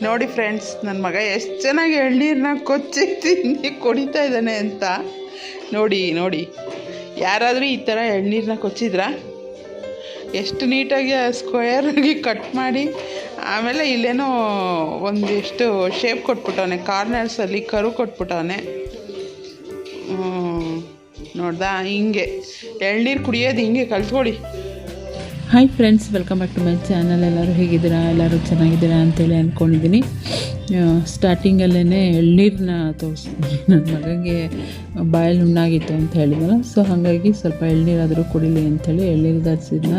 ನೋಡಿ ಫ್ರೆಂಡ್ಸ್, ನನ್ನ ಮಗ ಎಷ್ಟು ಚೆನ್ನಾಗಿ ಎಳ್ನೀರನ್ನ ಕೊಚ್ಚಿ ತಿಂದು ಕುಡಿತಾ ಇದ್ದಾನೆ ಅಂತ ನೋಡಿ. ಯಾರಾದರೂ ಈ ಥರ ಎಳ್ನೀರನ್ನ ಕೊಚ್ಚಿದ್ರಾ? ಎಷ್ಟು ನೀಟಾಗಿ ಸ್ಕ್ವೇರಾಗಿ ಕಟ್ ಮಾಡಿ, ಆಮೇಲೆ ಇಲ್ಲೇನೋ ಒಂದಿಷ್ಟು ಶೇಪ್ ಕೊಟ್ಬಿಟ್ಟವನೆ, ಕಾರ್ನರ್ಸಲ್ಲಿ ಕರು ಕೊಟ್ಬಿಟ್ಟವನೆ. ನೋಡ್ದಾ, ಹಿಂಗೆ ಎಳ್ನೀರು ಕುಡಿಯೋದು ಹಿಂಗೆ ಕಲ್ತ್ಕೊಳ್ಳಿ. Hi friends, welcome back to my channel. ಎಲ್ಲರೂ ಹೇಗಿದ್ದೀರಾ? ಎಲ್ಲರೂ ಚೆನ್ನಾಗಿದ್ದೀರಾ ಅಂತೇಳಿ ಅಂದ್ಕೊಂಡಿದ್ದೀನಿ. ಸ್ಟಾರ್ಟಿಂಗಲ್ಲೇ ಎಳ್ನೀರನ್ನ ತೋರಿಸಿದ್ದೀನಿ. ನನ್ನ ಮಗನಿಗೆ ಬಾಯಲ್ಲಿ ಹುಣ್ಣಾಗಿತ್ತು ಅಂತ ಹೇಳಿದ್ನಲ್ಲ, ಸೊ ಹಾಗಾಗಿ ಸ್ವಲ್ಪ ಎಳ್ನೀರಾದರೂ ಕುಡಿಲಿ ಅಂಥೇಳಿ ಎಳ್ನೀರು ತರಿಸಿದ್ನ.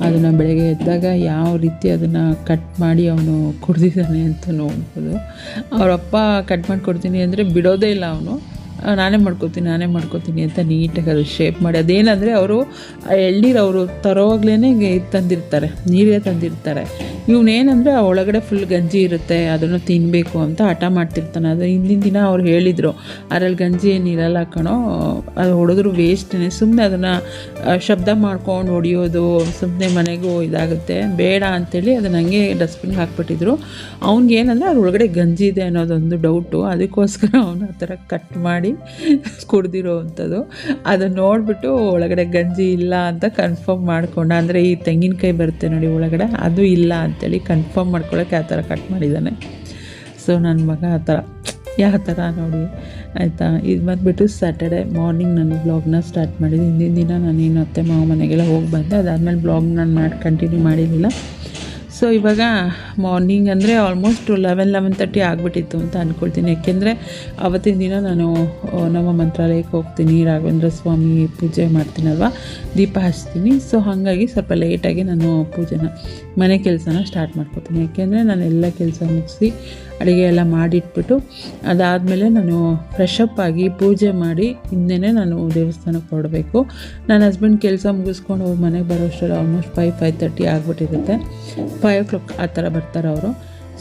ಅದನ್ನು ಬೆಳಗ್ಗೆ ಎದ್ದಾಗ ಯಾವ ರೀತಿ ಅದನ್ನು ಕಟ್ ಮಾಡಿ ಅವನು ಕುಡ್ದಿದ್ದಾನೆ ಅಂತ ನೋಡ್ಬೋದು. ಅವರಪ್ಪ ಕಟ್ ಮಾಡಿ ಕೊಡ್ತೀನಿ ಅಂದರೆ ಬಿಡೋದೇ ಇಲ್ಲ ಅವನು. ನಾನೇ ಮಾಡ್ಕೊತೀನಿ ಅಂತ ನೀಟಾಗಿ ಅದು ಶೇಪ್ ಮಾಡಿ, ಅದೇನಂದರೆ ಅವರು ಎಳ್ನೀರು ಅವರು ತರೋವಾಗ್ಲೇ ತಂದಿರ್ತಾರೆ, ನೀರೇ ತಂದಿರ್ತಾರೆ. ಇವನೇನಂದರೆ ಒಳಗಡೆ ಫುಲ್ ಗಂಜಿ ಇರುತ್ತೆ, ಅದನ್ನು ತಿನ್ನಬೇಕು ಅಂತ ಹಠ ಮಾಡ್ತಿರ್ತಾನೆ. ಅದು ಹಿಂದಿನ ದಿನ ಅವ್ರು ಹೇಳಿದರು, ಅದ್ರಲ್ಲಿ ಗಂಜಿ ಏನಿರಲ್ಲ ಕಣೋ, ಅದು ಹೊಡೆದ್ರು ವೇಸ್ಟೇ, ಸುಮ್ಮನೆ ಅದನ್ನು ಶಬ್ದ ಮಾಡ್ಕೊಂಡು ಹೊಡಿಯೋದು, ಸುಮ್ಮನೆ ಮನೆಗೂ ಇದಾಗುತ್ತೆ, ಬೇಡ ಅಂಥೇಳಿ ಅದನ್ನು ಹಂಗೆ ಡಸ್ಟ್ಬಿನ್ಗೆ ಹಾಕ್ಬಿಟ್ಟಿದ್ರು. ಅವ್ನಿಗೇನಂದರೆ ಅದ್ರ ಒಳಗಡೆ ಗಂಜಿ ಇದೆ ಅನ್ನೋದೊಂದು ಡೌಟು. ಅದಕ್ಕೋಸ್ಕರ ಅವನು ಆ ಥರ ಕಟ್ ಮಾಡಿ ಕುಡ್ದಿರೋ ಅಂಥದ್ದು. ಅದನ್ನು ನೋಡಿಬಿಟ್ಟು ಒಳಗಡೆ ಗಂಜಿ ಇಲ್ಲ ಅಂತ ಕನ್ಫರ್ಮ್ ಮಾಡ್ಕೊಂಡ. ಅಂದರೆ ಈ ತೆಂಗಿನಕಾಯಿ ಬರುತ್ತೆ ನೋಡಿ ಒಳಗಡೆ, ಅದು ಇಲ್ಲ ಅಂಥೇಳಿ ಕನ್ಫರ್ಮ್ ಮಾಡ್ಕೊಳ್ಳೋಕ್ಕೆ ಆ ಥರ ಕಟ್ ಮಾಡಿದ್ದಾನೆ. ಸೊ ನನ್ನ ಮಗ ಆ ಥರ ಯಾವ ಥರ ನೋಡಿ, ಆಯಿತಾ. ಇದು ಬಂದುಬಿಟ್ಟು ಸ್ಯಾಟರ್ಡೆ ಮಾರ್ನಿಂಗ್ ನಾನು ಬ್ಲಾಗ್ನ ಸ್ಟಾರ್ಟ್ ಮಾಡಿದ್ದು. ಹಿಂದಿನ ದಿನ ನಾನೇನು ಅತ್ತೆ ಮಾವ ಮನೆಗೆಲ್ಲ ಹೋಗಿ ಬಂದೆ, ಅದಾದಮೇಲೆ ಬ್ಲಾಗ್ ನಾನು ಕಂಟಿನ್ಯೂ ಮಾಡಿರಲಿಲ್ಲ. ಸೊ ಇವಾಗ ಮಾರ್ನಿಂಗ್ ಅಂದರೆ ಆಲ್ಮೋಸ್ಟ್ 11:30 ಆಗಿಬಿಟ್ಟಿತ್ತು ಅಂತ ಅಂದ್ಕೊಳ್ತೀನಿ. ಯಾಕೆಂದರೆ ಆವತ್ತಿನ ದಿನ ನಾನು ನಮ್ಮ ಮಂತ್ರಾಲಯಕ್ಕೆ ಹೋಗ್ತೀನಿ, ರಾಘವೇಂದ್ರ ಸ್ವಾಮಿ ಪೂಜೆ ಮಾಡ್ತೀನಲ್ವ, ದೀಪ ಹಚ್ತೀನಿ. ಸೊ ಹಾಗಾಗಿ ಸ್ವಲ್ಪ ಲೇಟಾಗಿ ನಾನು ಮನೆ ಕೆಲಸನ ಸ್ಟಾರ್ಟ್ ಮಾಡ್ಕೊತೀನಿ. ಯಾಕೆಂದರೆ ನಾನು ಎಲ್ಲ ಕೆಲಸ ಮುಗಿಸಿ ಅಡುಗೆ ಎಲ್ಲ ಮಾಡಿಟ್ಬಿಟ್ಟು ಅದಾದಮೇಲೆ ನಾನು ಫ್ರೆಶಪ್ ಆಗಿ ಪೂಜೆ ಮಾಡಿ ಹಿಂದೆನೇ ನಾನು ದೇವಸ್ಥಾನಕ್ಕೆ ಹೊರಡಬೇಕು. ನನ್ನ ಹಸ್ಬೆಂಡ್ ಕೆಲಸ ಮುಗಿಸ್ಕೊಂಡು ಅವ್ರ ಮನೆಗೆ ಬರೋಷ್ಟರಲ್ಲಿ ಆಲ್ಮೋಸ್ಟ್ 5:30 ಆಗಿಬಿಟ್ಟಿರುತ್ತೆ. 5 o'clock ಆ ಥರ ಬರ್ತಾರೆ ಅವರು.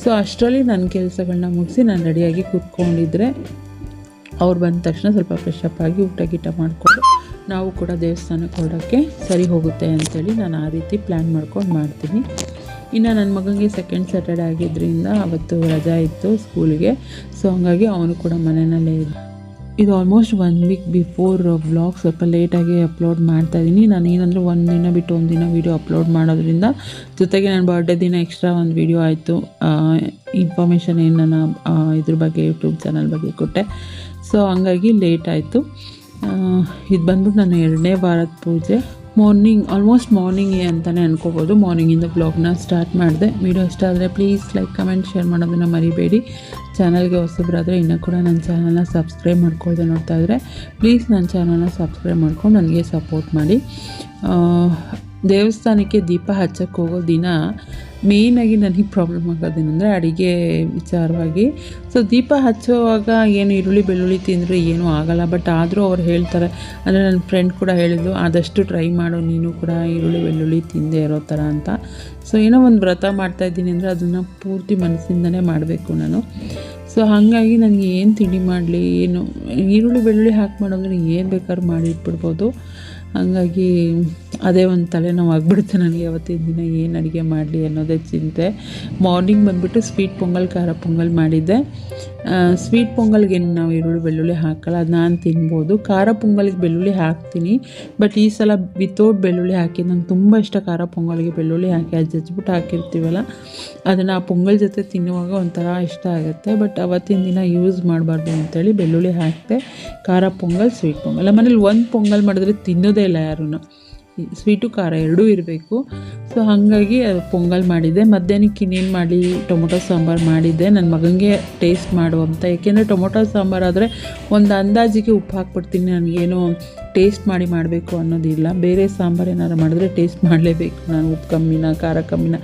ಸೊ ಅಷ್ಟರಲ್ಲಿ ನನ್ನ ಕೆಲಸಗಳನ್ನ ಮುಗಿಸಿ ನಾನು ರೆಡಿಯಾಗಿ ಕೂತ್ಕೊಂಡಿದ್ರೆ ಅವ್ರು ಬಂದ ತಕ್ಷಣ ಸ್ವಲ್ಪ ಫ್ರೆಶಪ್ ಆಗಿ ಊಟ ಮಾಡಿಕೊಂಡು ನಾವು ಕೂಡ ದೇವಸ್ಥಾನಕ್ಕೆ ಹೊರಡೋಕ್ಕೆ ಸರಿ ಹೋಗುತ್ತೆ ಅಂಥೇಳಿ ನಾನು ಆ ರೀತಿ ಪ್ಲ್ಯಾನ್ ಮಾಡ್ಕೊಂಡು ಮಾಡ್ತೀನಿ. ಇನ್ನು ನನ್ನ ಮಗನಿಗೆ ಸೆಕೆಂಡ್ ಸ್ಯಾಟರ್ಡೆ ಆಗಿದ್ದರಿಂದ ಅವತ್ತು ರಜಾ ಇತ್ತು ಸ್ಕೂಲಿಗೆ. ಸೊ ಹಂಗಾಗಿ ಅವನು ಕೂಡ ಮನೆಯಲ್ಲೇ ಇದ್ದ. ಇದು ಆಲ್ಮೋಸ್ಟ್ 1 week ಬಿಫೋರ್ ವ್ಲಾಗ್ ಸ್ವಲ್ಪ ಲೇಟಾಗಿ ಅಪ್ಲೋಡ್ ಮಾಡ್ತಾಯಿದ್ದೀನಿ. ನಾನು ಏನಂದರೆ ಒಂದು ದಿನ ಬಿಟ್ಟು ಒಂದು ದಿನ ವೀಡಿಯೋ ಅಪ್ಲೋಡ್ ಮಾಡೋದ್ರಿಂದ, ಜೊತೆಗೆ ನನ್ನ ಬರ್ಡೇ ದಿನ ಎಕ್ಸ್ಟ್ರಾ ಒಂದು ವೀಡಿಯೋ ಆಯಿತು, ಇನ್ಫಾರ್ಮೇಷನ್ ಏನು ನಾನು ಇದ್ರ ಬಗ್ಗೆ ಯೂಟ್ಯೂಬ್ ಚಾನಲ್ ಬಗ್ಗೆ ಕೊಟ್ಟೆ. ಸೊ ಹಂಗಾಗಿ ಲೇಟ್ ಆಯಿತು. ಇದು ಬಂದ್ಬಿಟ್ಟು ನಾನು 2ನೇ ವಾರದ ಪೂಜೆ. ಆಲ್ಮೋಸ್ಟ್ ಮಾರ್ನಿಂಗೇ ಅಂತಲೇ ಅನ್ಕೋಬೋದು. ಮಾರ್ನಿಂಗಿಂದ ಬ್ಲಾಗ್ನ ಸ್ಟಾರ್ಟ್ ಮಾಡಿದೆ. ವಿಡಿಯೋ ಇಷ್ಟ ಆದರೆ ಪ್ಲೀಸ್ ಲೈಕ್, ಕಮೆಂಟ್, ಶೇರ್ ಮಾಡೋದನ್ನು ಮರಿಬೇಡಿ. ಚಾನಲ್ಗೆ ಹೊಸಬರಾದರೆ ಇನ್ನೂ ಕೂಡ ನನ್ನ ಚಾನಲ್ನ ಸಬ್ಸ್ಕ್ರೈಬ್ ಮಾಡ್ಕೊಳ್ಳದೆ ನೋಡ್ತಾ ಇದ್ದರೆ ಪ್ಲೀಸ್ ನನ್ನ ಚಾನಲ್ನ ಸಬ್ಸ್ಕ್ರೈಬ್ ಮಾಡ್ಕೊಂಡು ನನಗೆ ಸಪೋರ್ಟ್ ಮಾಡಿ. ದೇವಸ್ಥಾನಕ್ಕೆ ದೀಪ ಹಚ್ಚಕ್ಕೆ ಹೋಗೋ ದಿನ ಮೇಯ್ನಾಗಿ ನನಗೆ ಪ್ರಾಬ್ಲಮ್ ಆಗೋದೇನೆಂದರೆ ಅಡುಗೆ ವಿಚಾರವಾಗಿ. ಸೊ ದೀಪ ಹಚ್ಚೋವಾಗ ಏನು ಈರುಳ್ಳಿ ಬೆಳ್ಳುಳ್ಳಿ ತಿಂದರೆ ಏನೂ ಆಗೋಲ್ಲ, ಬಟ್ ಆದರೂ ಅವ್ರು ಹೇಳ್ತಾರೆ, ಅಂದರೆ ನನ್ನ ಫ್ರೆಂಡ್ ಕೂಡ ಹೇಳಿದ್ದು, ಆದಷ್ಟು ಟ್ರೈ ಮಾಡು ನೀನು ಕೂಡ ಈರುಳ್ಳಿ ಬೆಳ್ಳುಳ್ಳಿ ತಿಂದೇ ಇರೋ ಥರ ಅಂತ. ಸೊ ಏನೋ ಒಂದು ವ್ರತ ಮಾಡ್ತಾಯಿದ್ದೀನಿ ಅಂದರೆ ಅದನ್ನು ಪೂರ್ತಿ ಮನಸ್ಸಿಂದನೇ ಮಾಡಬೇಕು ನಾನು. ಸೊ ಹಾಗಾಗಿ ನನಗೆ ಏನು ತಿಂಡಿ ಮಾಡಲಿ, ಏನು ಈರುಳ್ಳಿ ಬೆಳ್ಳುಳ್ಳಿ ಹಾಕಿ ಮಾಡೋದ್ರೆ ಏನು ಬೇಕಾದ್ರೂ ಮಾಡಿಟ್ಬಿಡ್ಬೋದು. ಹಾಗಾಗಿ ಅದೇ ಒಂದು ತಲೆನೋವು ಆಗಿಬಿಡುತ್ತೆ ನನಗೆ ಅವತ್ತಿನ ದಿನ ಏನು ಅಡುಗೆ ಮಾಡಲಿ ಅನ್ನೋದೇ ಚಿಂತೆ. ಮಾರ್ನಿಂಗ್ ಬಂದುಬಿಟ್ಟು ಸ್ವೀಟ್ ಪೊಂಗಲ್, ಖಾರ ಪೊಂಗಲ್ ಮಾಡಿದ್ದೆ. ಸ್ವೀಟ್ ಪೊಂಗಲ್ಗೆ ನಾವು ಈರುಳ್ಳಿ ಬೆಳ್ಳುಳ್ಳಿ ಹಾಕಲ್ಲ, ಅದು ನಾನು ತಿನ್ಬೋದು. ಖಾರ ಪೊಂಗಲ್ಗೆ ಬೆಳ್ಳುಳ್ಳಿ ಹಾಕ್ತೀನಿ, ಬಟ್ ಈ ಸಲ ವಿತೌಟ್ ಬೆಳ್ಳುಳ್ಳಿ ಹಾಕಿ ನಂಗೆ ತುಂಬ ಇಷ್ಟ. ಖಾರ ಪೊಂಗಲ್ಗೆ ಬೆಳ್ಳುಳ್ಳಿ ಹಾಕಿ ಅದು ಜಜ್ಜಿಬಿಟ್ಟು ಹಾಕಿರ್ತೀವಲ್ಲ, ಅದನ್ನು ಆ ಪೊಂಗಲ್ ಜೊತೆ ತಿನ್ನುವಾಗ ಒಂಥರ ಇಷ್ಟ ಆಗುತ್ತೆ. ಬಟ್ ಅವತ್ತಿನ ದಿನ ಯೂಸ್ ಮಾಡಬಾರ್ದು ಅಂತೇಳಿ ಬೆಳ್ಳುಳ್ಳಿ ಹಾಕಿದೆ. ಖಾರ ಪೊಂಗಲ್, ಸ್ವೀಟ್ ಪೊಂಗಲ್. ಮನೇಲಿ ಒಂದು ಪೊಂಗಲ್ ಮಾಡಿದ್ರೆ ತಿನ್ನೋದೇ ಇಲ್ಲ ಯಾರೂ, ಸ್ವೀಟು ಖಾರ ಎರಡೂ ಇರಬೇಕು. ಸೊ ಹಾಗಾಗಿ ಅದು ಪೊಂಗಲ್ ಮಾಡಿದ್ದೆ. ಮಧ್ಯಾಹ್ನಕ್ಕೆ ಇನ್ನೇನು ಮಾಡಲಿ, ಟೊಮೊಟೊ ಸಾಂಬಾರು ಮಾಡಿದ್ದೆ ನನ್ನ ಮಗನಿಗೆ ಟೇಸ್ಟ್ ಮಾಡುವಂಥ. ಏಕೆಂದರೆ ಟೊಮೊಟೊ ಸಾಂಬಾರು ಆದರೆ ಒಂದು ಅಂದಾಜಿಗೆ ಉಪ್ಪು ಹಾಕ್ಬಿಡ್ತೀನಿ, ನನಗೇನು ಟೇಸ್ಟ್ ಮಾಡಬೇಕು ಅನ್ನೋದಿಲ್ಲ. ಬೇರೆ ಸಾಂಬಾರು ಏನಾರು ಮಾಡಿದ್ರೆ ಟೇಸ್ಟ್ ಮಾಡಲೇಬೇಕು ನಾನು, ಉಪ್ಪು ಕಮ್ಮಿನ ಖಾರ ಕಮ್ಮಿನ.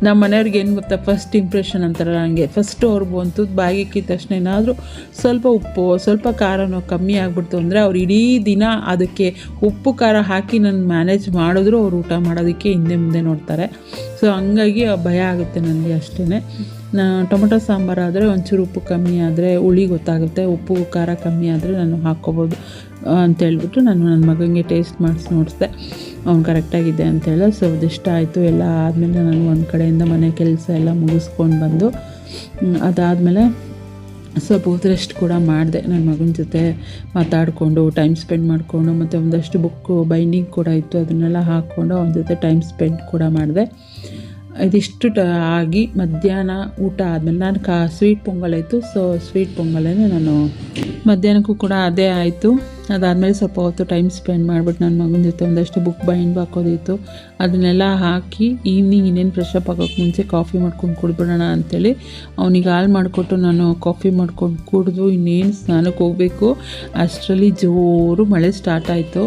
ನಮ್ಮ ಮನೆಯವ್ರಿಗೆ ಏನು ಗೊತ್ತಾ, ಫಸ್ಟ್ ಇಂಪ್ರೆಷನ್ ಅಂತಾರಲ್ಲ ಹಂಗೆ, ಫಸ್ಟು ಅವ್ರಿಗೆ ಒಂದು ಬಾಯಿಗೆ ಇಕ್ಕಿದ ತಕ್ಷಣ ಏನಾದರೂ ಸ್ವಲ್ಪ ಉಪ್ಪು ಸ್ವಲ್ಪ ಖಾರನೋ ಕಮ್ಮಿ ಆಗಿಬಿಡ್ತು ಅಂದರೆ ಅವ್ರು ಇಡೀ ದಿನ ಅದಕ್ಕೆ ಉಪ್ಪು ಖಾರ ಹಾಕಿ ನಾನು ಮ್ಯಾನೇಜ್ ಮಾಡಿದ್ರು ಅವ್ರು ಊಟ ಮಾಡೋದಕ್ಕೆ ಹಿಂದೆ ಮುಂದೆ ನೋಡ್ತಾರೆ. ಸೊ ಹಂಗಾಗಿ ಭಯ ಆಗುತ್ತೆ ನನಗೆ ಅಷ್ಟೇ. ಟೊಮೊಟೊ ಸಾಂಬಾರಾದರೆ ಒಂಚೂರು ಉಪ್ಪು ಕಮ್ಮಿ ಆದರೆ ಹುಳಿ ಗೊತ್ತಾಗುತ್ತೆ, ಉಪ್ಪು ಖಾರ ಕಮ್ಮಿ ಆದರೆ ನಾನು ಹಾಕ್ಕೋಬೋದು ಅಂತೇಳ್ಬಿಟ್ಟು ನಾನು ನನ್ನ ಮಗನಿಗೆ ಟೇಸ್ಟ್ ಮಾಡಿಸಿ ನೋಡಿಸ್ದೆ. ಅವ್ನು ಕರೆಕ್ಟಾಗಿದೆ ಅಂತೇಳಿ. ಸೊ ಅದಿಷ್ಟ ಆಯಿತು. ಎಲ್ಲ ಆದಮೇಲೆ ನಾನು ಒಂದು ಕಡೆಯಿಂದ ಮನೆ ಕೆಲಸ ಎಲ್ಲ ಮುಗಿಸ್ಕೊಂಡು ಬಂದು ಅದಾದಮೇಲೆ ಸ್ವಲ್ಪ ಹೊತ್ತು ರೆಸ್ಟ್ ಕೂಡ ಮಾಡಿದೆ. ನನ್ನ ಮಗನ ಜೊತೆ ಮಾತಾಡಿಕೊಂಡು ಟೈಮ್ ಸ್ಪೆಂಡ್ ಮಾಡಿಕೊಂಡು, ಮತ್ತು ಒಂದಷ್ಟು ಬುಕ್ಕು ಬೈಂಡಿಂಗ್ ಕೂಡ ಇತ್ತು, ಅದನ್ನೆಲ್ಲ ಹಾಕ್ಕೊಂಡು ಅವನ ಜೊತೆ ಟೈಮ್ ಸ್ಪೆಂಡ್ ಕೂಡ ಮಾಡಿದೆ. ಇದಿಷ್ಟು ಆಗಿ ಮಧ್ಯಾಹ್ನ ಊಟ ಆದಮೇಲೆ ನಾನು ಸ್ವೀಟ್ ಪೊಂಗಲ್ ಆಯಿತು. ಸೊ ಸ್ವೀಟ್ ಪೊಂಗಲೇ ನಾನು ಮಧ್ಯಾಹ್ನಕ್ಕೂ ಕೂಡ ಅದೇ ಆಯಿತು. ಅದಾದಮೇಲೆ ಸ್ವಲ್ಪ ಹೊತ್ತು ಟೈಮ್ ಸ್ಪೆಂಡ್ ಮಾಡಿಬಿಟ್ಟು ನನ್ನ ಮಗನ ಜೊತೆ ಒಂದಷ್ಟು ಬುಕ್ ಬೈಂಡ್ ಹಾಕೋದಿತ್ತು, ಅದನ್ನೆಲ್ಲ ಹಾಕಿ ಈವ್ನಿಂಗ್ ಇನ್ನೇನು ಫ್ರೆಶ್ ಅಪ್ ಆಗೋಕ್ಕೆ ಮುಂಚೆ ಕಾಫಿ ಮಾಡ್ಕೊಂಡು ಕುಡ್ಬಿಡೋಣ ಅಂಥೇಳಿ ಅವನಿಗೆ ಹಾಲು ಮಾಡಿಕೊಟ್ಟು ನಾನು ಕಾಫಿ ಮಾಡ್ಕೊಂಡು ಕುಡಿದು ಇನ್ನೇನು ಸ್ನಾನಕ್ಕೆ ಹೋಗಬೇಕು. ಅಷ್ಟರಲ್ಲಿ ಜೋರು ಮಳೆ ಸ್ಟಾರ್ಟ್ ಆಯಿತು.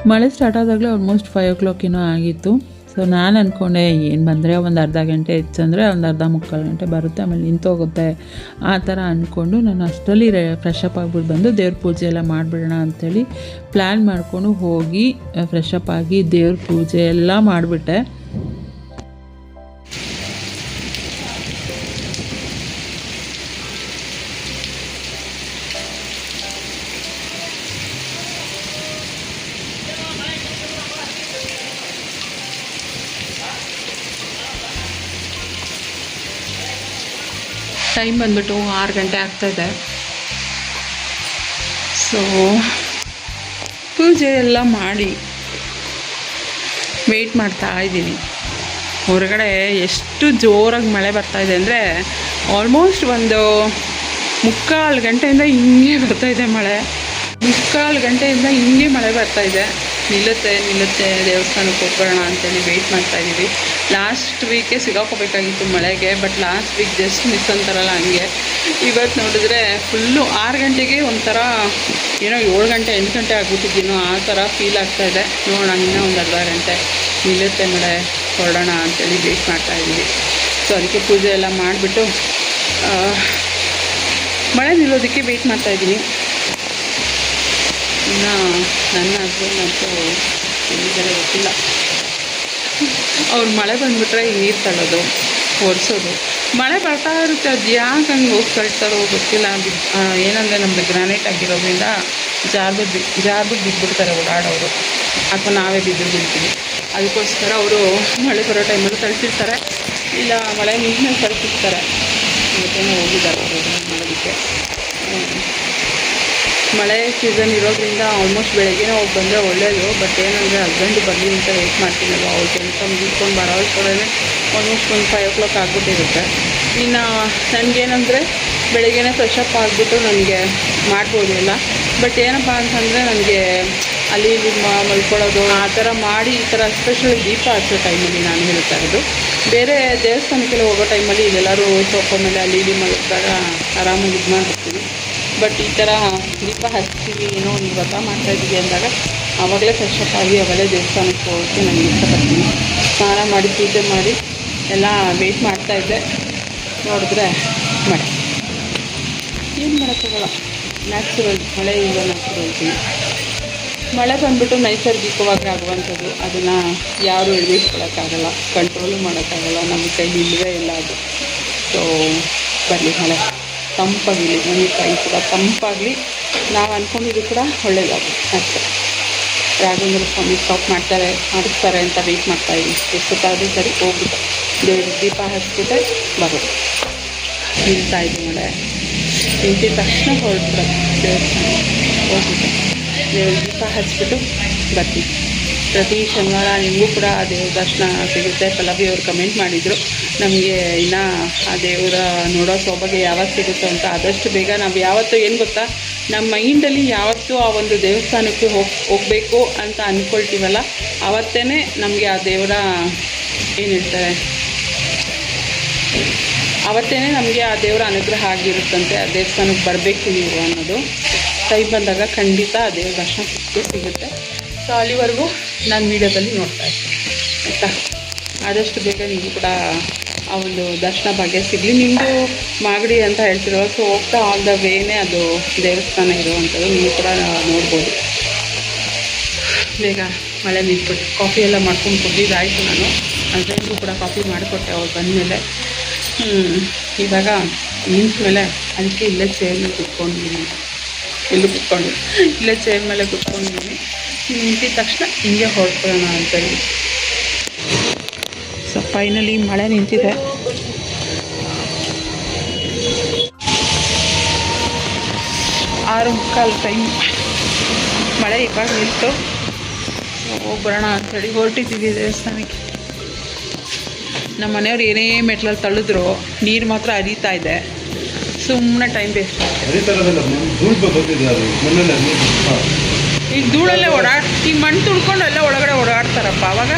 ಮಳೆ ಸ್ಟಾರ್ಟ್ ಆದಾಗಲೇ ಆಲ್ಮೋಸ್ಟ್ 5 o'clock ಏನೋ ಆಗಿತ್ತು. ಸೊ ನಾನು ಅಂದ್ಕೊಂಡೆ ಏನು ಬಂದರೆ ಒಂದು ಅರ್ಧ ಗಂಟೆ ಹೆಚ್ಚಂದರೆ ಒಂದು ಅರ್ಧ ಮುಕ್ಕಾಲು ಗಂಟೆ ಬರುತ್ತೆ, ಆಮೇಲೆ ನಿಂತೋಗುತ್ತೆ ಆ ಥರ ಅಂದ್ಕೊಂಡು ನಾನು ಅಷ್ಟರಲ್ಲಿ ಫ್ರೆಶ್ ಅಪ್ ಆಗಿಬಿಟ್ಟು ಬಂದು ದೇವ್ರ ಪೂಜೆ ಎಲ್ಲ ಮಾಡಿಬಿಡೋಣ ಅಂಥೇಳಿ ಪ್ಲ್ಯಾನ್ ಮಾಡಿಕೊಂಡು ಹೋಗಿ ಫ್ರೆಶ್ ಅಪ್ ಆಗಿ ದೇವ್ರ ಪೂಜೆ ಎಲ್ಲ ಮಾಡಿಬಿಟ್ಟೆ. ಟೈಮ್ ಬಂದ್ಬಿಟ್ಟು 6 ಗಂಟೆ ಆಗ್ತಾಯಿದೆ. ಸೊ ಪೂಜೆ ಎಲ್ಲ ಮಾಡಿ ವೆಯ್ಟ್ ಮಾಡ್ತಾ ಇದ್ದೀನಿ. ಹೊರಗಡೆ ಎಷ್ಟು ಜೋರಾಗಿ ಮಳೆ ಬರ್ತಾಯಿದೆ ಅಂದರೆ ಆಲ್ಮೋಸ್ಟ್ ಒಂದು 3/4 ಗಂಟೆಯಿಂದ ಹಿಂಗೆ ಬರ್ತಾಯಿದೆ ಮಳೆ. 3/4 ಗಂಟೆಯಿಂದ ಹಿಂಗೆ ಮಳೆ ಬರ್ತಾಯಿದೆ. ನಿಲ್ಲುತ್ತೆ ದೇವಸ್ಥಾನಕ್ಕೆ ಹೋಗ್ಬರೋಣ ಅಂತೇಳಿ ವೆಯ್ಟ್ ಮಾಡ್ತಾಯಿದ್ದೀವಿ. ಲಾಸ್ಟ್ ವೀಕೆ ಸಿಗಾಕೋಬೇಕಾಗಿತ್ತು ಮಳೆಗೆ, but last week just miss ಅಂತಾರಲ್ಲ ಹಂಗೆ. ಇವತ್ತು ನೋಡಿದ್ರೆ ಫುಲ್ಲು 6 ಗಂಟೆಗೆ ಒಂಥರ ಏನೋ 7 ಗಂಟೆ 8 ಗಂಟೆ ಆಗ್ಬಿಟ್ಟಿದ್ದೀನೋ ಆ ಥರ ಫೀಲ್ ಆಗ್ತಾಯಿದೆ. ನೋಡೋಣ ಇನ್ನೂ ಒಂದು ಅರ್ಧ ಗಂಟೆ ನಿಲ್ಲುತ್ತೆ ಮಳೆ, ಹೊರಡೋಣ ಅಂತೇಳಿ ವೆಯ್ಟ್ ಮಾಡ್ತಾಯಿದ್ದೀವಿ. ಸೊ ಅದಕ್ಕೆ ಪೂಜೆ ಎಲ್ಲ ಮಾಡಿಬಿಟ್ಟು ಮಳೆ ನಿಲ್ಲೋದಕ್ಕೆ ವೆಯ್ಟ್ ಮಾಡ್ತಾಯಿದ್ದೀನಿ. ಇನ್ನು ನನ್ನ ಹಸ್ಬೆಂಡ್ ಅಂತೂ ಎಲ್ಲಿದ್ದಾರೆ ಗೊತ್ತಿಲ್ಲ. ಅವ್ರು ಮಳೆ ಬಂದುಬಿಟ್ರೆ ನೀರು ತಳ್ಳೋದು, ಒರೆಸೋದು, ಮಳೆ ಬರ್ತಾ ಇರುತ್ತೆ. ಅದು ಯಾಕೆ ಹಂಗೆ ಹೋಗಿ ತಳ್ತಾರೋ ಗೊತ್ತಿಲ್ಲ. ಏನಂದರೆ ನಮ್ಮದು ಗ್ರಾನೈಟ್ ಆಗಿರೋದ್ರಿಂದ ಜಾರ್ಬಿಟ್ಟು ಬಿದ್ದುಬಿಡ್ತಾರೆ ಓಡಾಡೋರು, ಅಥವಾ ನಾವೇ ಬಿದ್ದಿರ್ತೀವಿ. ಅದಕ್ಕೋಸ್ಕರ ಅವರು ಮಳೆ ಬರೋ ಟೈಮಲ್ಲಿ ತಳ್ಸಿರ್ತಾರೆ, ಇಲ್ಲ ಮಳೆ ನೀರಿನಲ್ಲಿ ತಳ್ಸಿರ್ತಾರೆ. ಇವತ್ತೇನೋ ಹೋಗಿದ್ದಾರೆ ಅವರು ಮಾಡೋದಕ್ಕೆ. ಮಳೆ ಸೀಸನ್ ಇರೋದ್ರಿಂದ ಆಲ್ಮೋಸ್ಟ್ ಬೆಳಗ್ಗೆನೇ ಹೋಗಿ ಬಂದರೆ ಒಳ್ಳೆಯದು. ಬಟ್ ಏನಂದರೆ ಹಸ್ಬೆಂಡು ಬರಲಿ ಅಂತ ವೆಯ್ಟ್ ಮಾಡ್ತೀನಲ್ವ, ಅವ್ರ ಕೆಲಸ ಮುಗಿಸ್ಕೊಂಡು ಬರೋಷ್ಟೊಳಗೆ ಆಲ್ಮೋಸ್ಟ್ ಒಂದು 5 o'clock ಆಗಿಬಿಟ್ಟಿರುತ್ತೆ. ಇನ್ನು ನನಗೇನಂದರೆ ಬೆಳಗ್ಗೆನೇ ಫ್ರೆಶ್ ಅಪ್ ಆಗಿಬಿಟ್ಟು ನನಗೆ ಮಾಡ್ಬೋದು ಎಲ್ಲ. ಬಟ್ ಏನಪ್ಪ ಅಂತಂದರೆ ನನಗೆ ಅಲ್ಲಿ ಮಲ್ಕೊಳ್ಳೋದು ಆ ಥರ ಮಾಡಿ ಈ ಥರ ಎಸ್ಪೆಷಲಿ ದೀಪ ಹಚ್ಚೋ ಟೈಮಲ್ಲಿ ನಾನು ಹೇಳ್ತಾ ಇರೋದು. ಬೇರೆ ದೇವಸ್ಥಾನಕ್ಕೆಲ್ಲ ಹೋಗೋ ಟೈಮಲ್ಲಿ ಇಲ್ಲೆಲ್ಲರೂ ಸೋಫಾ ಮೇಲೆ ಅಲ್ಲಿ ಮಲಗಿದಾಗ ಆರಾಮಾಗಿ ಇದು ಮಾಡಿರ್ತೀವಿ. ಬಟ್ ಈ ಥರ ದೀಪ ಹಚ್ತೀವಿ, ಏನೋ ಒಂದು ವ್ರತ ಮಾಡ್ತಾಯಿದ್ದೀವಿ ಅಂದಾಗ ಆವಾಗಲೇ ಫ್ರೆಶ್ ಅಪ್ ಆಗಿ ಅವಾಗಲೇ ದೇವಸ್ಥಾನಕ್ಕೆ ಹೋಗೋಕ್ಕೆ ನಾನು ಇಷ್ಟಪಡ್ತೀನಿ. ಸ್ನಾನ ಮಾಡಿ ಪೂಜೆ ಮಾಡಿ ಎಲ್ಲ ವೆಯ್ಟ್ ಮಾಡ್ತಾಯಿದ್ದೆ. ನೋಡಿದ್ರೆ ಮಳೆ, ಏನು ಮಾಡೋಕ್ಕಾಗಲ್ಲ, ನ್ಯಾಚುರಲ್ ಮಳೆ. ಈಗ ನ್ಯಾಚುರಲ್ಟಿ ಮಳೆ ಬಂದುಬಿಟ್ಟು ನೈಸರ್ಗಿಕವಾಗಿ ಆಗುವಂಥದ್ದು. ಅದನ್ನು ಯಾರು ಎದುರಿಸ್ಕೊಳ್ಳೋಕ್ಕಾಗಲ್ಲ, ಕಂಟ್ರೋಲು ಮಾಡೋಕ್ಕಾಗಲ್ಲ, ನಮ್ಮ ಕೈಲಿ ಇಲ್ಲವೇ ಇಲ್ಲ ಅದು. ಸೊ ಬರಲಿ ಮಳೆ ತಂಪಾಗಲಿ, ನಮಗೆ ಕೈ ಕೂಡ ತಂಪಾಗಲಿ, ನಾವು ಅಂದ್ಕೊಂಡಿದ್ದು ಕೂಡ ಒಳ್ಳೆಯದಾಗುತ್ತೆ ಅಷ್ಟೇ. ರಾಘವೇಂದ್ರ ಸ್ವಾಮಿ ಸ್ಟಾಪ್ ಮಾಡಿಸ್ತಾರೆ ಅಂತ ವೆಯ್ಟ್ ಮಾಡ್ತಾಯಿದ್ದೀವಿ. ಎಷ್ಟೊತ್ತಾದರೂ ಸರಿ ಹೋಗ್ಬಿಟ್ಟು ದೇವ್ರ ದೀಪ ಹಚ್ಬಿಟ್ಟೆ ಬರೋದು. ನಿಲ್ತಾಯಿದ್ವಿ ಮಳೆ ನಿಂತಿದ ತಕ್ಷಣ ಹೊರಡ್ಬಿಡೋದು ದೇವಸ್ಥಾನ ಹೋಗ್ಬಿಟ್ಟು ದೇವ್ರ ದೀಪ ಹಚ್ಬಿಟ್ಟು ಬರ್ತೀವಿ. ಪ್ರತಿ ಶನಿವಾರ ನಿಮಗೂ ಕೂಡ ಆ ದೇವ್ರ ದರ್ಶನ ಸಿಗುತ್ತೆ. ಪಲ್ಲವಿ ಅವರು ಕಮೆಂಟ್ ಮಾಡಿದರು, ನಮಗೆ ಇನ್ನೂ ಆ ದೇವರ ನೋಡೋ ಸೌಭಾಗ್ಯ ಯಾವತ್ತು ಸಿಗುತ್ತೋ ಅಂತ. ಆದಷ್ಟು ಬೇಗ ನಾವು ಯಾವತ್ತೂ ಏನು ಗೊತ್ತಾ, ನಮ್ಮ ಮೈಂಡಲ್ಲಿ ಯಾವತ್ತೂ ಆ ಒಂದು ದೇವಸ್ಥಾನಕ್ಕೆ ಹೋಗಬೇಕು ಅಂತ ಅಂದ್ಕೊಳ್ತೀವಲ್ಲ, ಆವತ್ತೇ ನಮಗೆ ಆ ದೇವರ ಏನು ಹೇಳ್ತಾರೆ, ಆವತ್ತೇ ನಮಗೆ ಆ ದೇವರ ಅನುಗ್ರಹ ಆಗಿರುತ್ತಂತೆ. ಆ ದೇವಸ್ಥಾನಕ್ಕೆ ಬರಬೇಕು ನೀವು ಅನ್ನೋದು. ಟೈಮ್ ಬಂದಾಗ ಖಂಡಿತ ಆ ದೇವ್ರ ದರ್ಶನ ಸಿಗುತ್ತೆ. ಸೊ ಅಲ್ಲಿವರೆಗೂ ನಾನು ವೀಡಿಯೋದಲ್ಲಿ ನೋಡ್ತಾ ಇರ್ತೀನಿ ಆಯಿತಾ. ಆದಷ್ಟು ಬೇಗ ನೀವು ಕೂಡ ಆ ಒಂದು ದರ್ಶನ ಭಾಗ್ಯ ಸಿಗಲಿ. ನಿಮ್ಮದು ಮಾಗಡಿ ಅಂತ ಹೇಳ್ತಿರೋ, ಸೊ ಹೋಗ್ತಾ ಆಲ್ ದ ವೇನೇ ಅದು ದೇವಸ್ಥಾನ ಇರುವಂಥದ್ದು, ನೀವು ಕೂಡ ನೋಡ್ಬೋದು. ಬೇಗ ಮಳೆ ನಿಂತ್ಬಿಟ್ಟು ಕಾಫಿ ಎಲ್ಲ ಮಾಡ್ಕೊಂಡು ಕುಡಿದಾಯಿತು. ನಾನು ನನ್ನ ಫ್ರೆಂಡ್ಗೂ ಕೂಡ ಕಾಫಿ ಮಾಡಿಕೊಟ್ಟೆ ಅವ್ರು ಬಂದಮೇಲೆ. ಇವಾಗ ನಿಂತ ಮೇಲೆ ಅದಕ್ಕೆ ಇಲ್ಲೇ ಚೇರ್ ಮೇಲೆ ಕುತ್ಕೊಂಡಿದ್ದೀನಿ. ಇಲ್ಲೇ ಚೇರ್ ಮೇಲೆ ಕುತ್ಕೊಂಡಿದ್ದೀನಿ. ನಿಂತಿದ ತಕ್ಷಣ ಹಿಂಗೆ ಹೊರಡ್ಕೊಳ್ಳೋಣ ಅಂತೇಳಿ. ಸೊ ಫೈನಲಿ ಮಳೆ ನಿಂತಿದೆ. ಆರು ಮುಕ್ಕಾಲು ಟೈಮ್ ಮಳೆ ಇವಾಗ ನಿಲ್ತು. ಹೋಗ್ಬರೋಣ ಅಂಥೇಳಿ ಹೊರಟಿದ್ದೀವಿ ದೇವಸ್ಥಾನಕ್ಕೆ. ನಮ್ಮ ಮನೆಯವ್ರು ಏನೇ ಮೆಟ್ಲಲ್ಲಿ ತಳ್ಳಿದ್ರು ನೀರು ಮಾತ್ರ ಹರಿತಾ ಇದೆ. ಸುಮ್ಮನೆ ಟೈಮ್ ವೇಸ್ಟ್ ಆಗ್ತದೆ. ಈಗ ಧೂಳಲ್ಲೇ ಈಗ ಮಣ್ಣು ತುಳ್ಕೊಂಡು ಎಲ್ಲ ಒಳಗಡೆ ಓಡಾಡ್ತಾರಪ್ಪ. ಅವಾಗ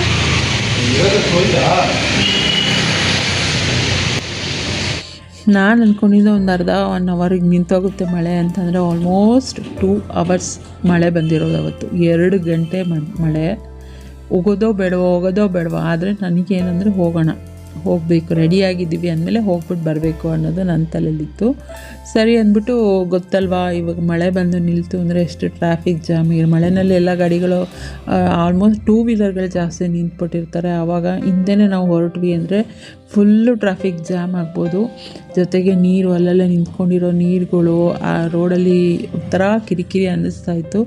ನಾನು ಅಂದ್ಕೊಂಡಿದ್ದೆ ಒಂದು ಅರ್ಧ 1 ಅವರಿಗೆ ನಿಂತೋಗುತ್ತೆ ಮಳೆ ಅಂತಂದರೆ ಆಲ್ಮೋಸ್ಟ್ 2 ಅವರ್ಸ್ ಮಳೆ ಬಂದಿರೋದು ಅವತ್ತು. 2 ಗಂಟೆ ಮಳೆ. ಹೋಗೋದೋ ಬೇಡವೋ ಆದರೆ ನನಗೇನಂದರೆ ಹೋಗಬೇಕು, ರೆಡಿಯಾಗಿದ್ದೀವಿ ಅಂದಮೇಲೆ ಹೋಗ್ಬಿಟ್ಟು ಬರಬೇಕು ಅನ್ನೋದು ನನ್ನ ತಲೆಯಲ್ಲಿತ್ತು. ಸರಿ ಅಂದ್ಬಿಟ್ಟು ಗೊತ್ತಲ್ವಾ ಇವಾಗ ಮಳೆ ಬಂದು ನಿಲ್ತು ಅಂದರೆ ಎಷ್ಟು ಟ್ರಾಫಿಕ್ ಜಾಮ್. ಮಳೆಯಲ್ಲಿ ಎಲ್ಲ ಗಾಡಿಗಳು ಆಲ್ಮೋಸ್ಟ್ 2 ವೀಲರ್ಗಳು ಜಾಸ್ತಿ ನಿಂತ್ಬಿಟ್ಟಿರ್ತಾರೆ. ಆವಾಗ ಹಿಂದೆನೇ ನಾವು ಹೊರಟ್ವಿ ಅಂದರೆ ಫುಲ್ಲು ಟ್ರಾಫಿಕ್ ಜಾಮ್ ಆಗ್ಬೋದು. ಜೊತೆಗೆ ನೀರು ಅಲ್ಲೆಲ್ಲ ನಿಂತ್ಕೊಂಡಿರೋ ನೀರುಗಳು ಆ ರೋಡಲ್ಲಿ ಒಂಥರ ಕಿರಿಕಿರಿ ಅನ್ನಿಸ್ತಾಯಿತ್ತು.